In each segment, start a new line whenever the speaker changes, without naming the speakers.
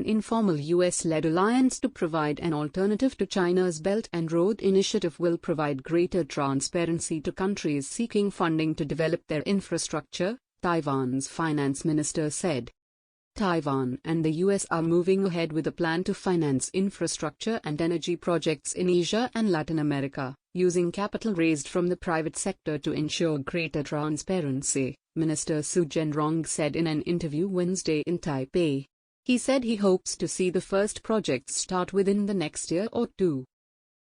an informal US-led alliance to provide an alternative to China's Belt and Road Initiative will provide greater transparency to countries seeking funding to develop their infrastructure, Taiwan's finance minister said. Taiwan and the US are moving ahead with a plan to finance infrastructure and energy projects in Asia and Latin America, using capital raised from the private sector to ensure greater transparency, Minister Su Zhenrong said in an interview Wednesday in Taipei. He said he hopes to see the first projects start within the next year or two.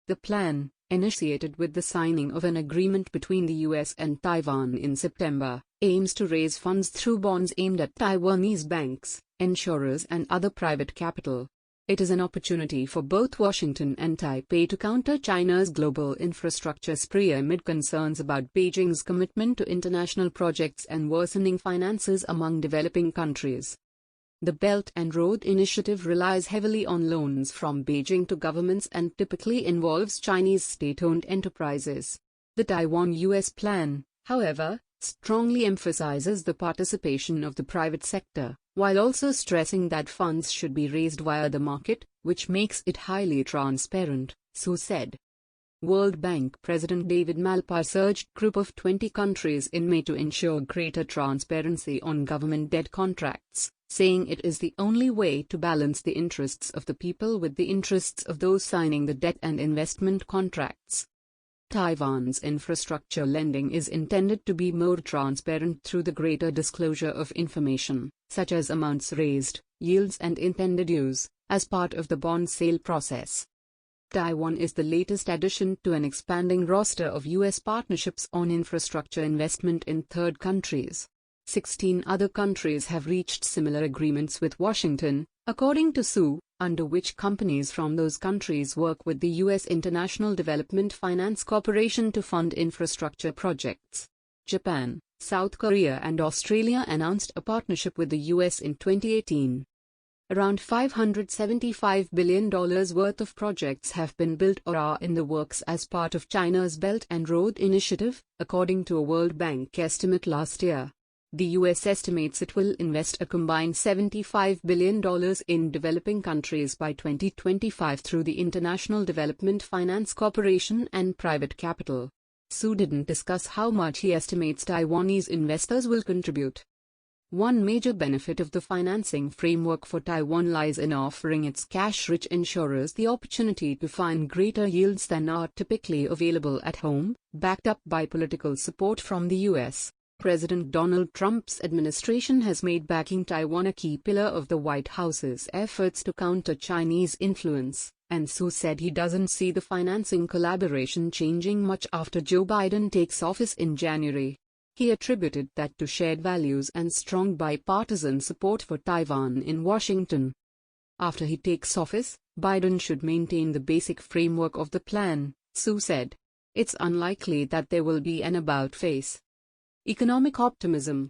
The plan, initiated with the signing of an agreement between the US and Taiwan in September, aims to raise funds through bonds aimed at Taiwanese banks, insurers and other private capital. It is an opportunity for both Washington and Taipei to counter China's global infrastructure spree amid concerns about Beijing's commitment to international projects and worsening finances among developing countries. The Belt and Road Initiative relies heavily on loans from Beijing to governments and typically involves Chinese state-owned enterprises. The Taiwan-US plan, however, strongly emphasizes the participation of the private sector, while also stressing that funds should be raised via the market, which makes it highly transparent, Su said. World Bank President David Malpass urged a group of 20 countries in May to ensure greater transparency on government debt contracts, saying it is the only way to balance the interests of the people with the interests of those signing the debt and investment contracts. Taiwan's infrastructure lending is intended to be more transparent through the greater disclosure of information, such as amounts raised, yields and intended use, as part of the bond sale process. Taiwan is the latest addition to an expanding roster of US partnerships on infrastructure investment in third countries. 16 other countries have reached similar agreements with Washington, according to Su, under which companies from those countries work with the U.S. International Development Finance Corporation to fund infrastructure projects. Japan, South Korea and Australia announced a partnership with the U.S. in 2018. Around $575 billion worth of projects have been built or are in the works as part of China's Belt and Road Initiative, according to a World Bank estimate last year. The U.S. estimates it will invest a combined $75 billion in developing countries by 2025 through the International Development Finance Corporation and private capital. Su didn't discuss how much he estimates Taiwanese investors will contribute. One major benefit of the financing framework for Taiwan lies in offering its cash-rich insurers the opportunity to find greater yields than are typically available at home, backed up by political support from the U.S. President Donald Trump's administration has made backing Taiwan a key pillar of the White House's efforts to counter Chinese influence, and Su said he doesn't see the financing collaboration changing much after Joe Biden takes office in January. He attributed that to shared values and strong bipartisan support for Taiwan in Washington. After he takes office, Biden should maintain the basic framework of the plan, Su said. It's unlikely that there will be an about-face. Economic optimism.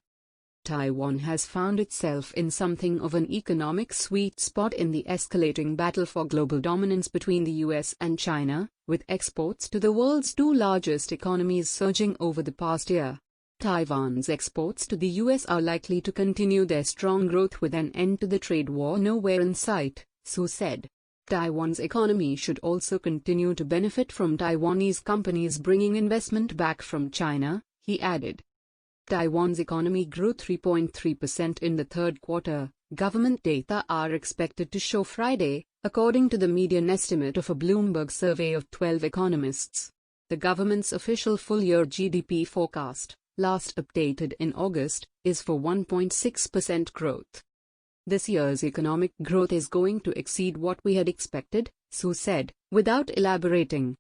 Taiwan has found itself in something of an economic sweet spot in the escalating battle for global dominance between the US and China, with exports to the world's two largest economies surging over the past year. Taiwan's exports to the US are likely to continue their strong growth with an end to the trade war nowhere in sight, Su said. Taiwan's economy should also continue to benefit from Taiwanese companies bringing investment back from China, he added. Taiwan's economy grew 3.3% in the third quarter, government data are expected to show Friday, according to the median estimate of a Bloomberg survey of 12 economists. The government's official full-year GDP forecast, last updated in August, is for 1.6% growth. This year's economic growth is going to exceed what we had expected, Su said, without elaborating.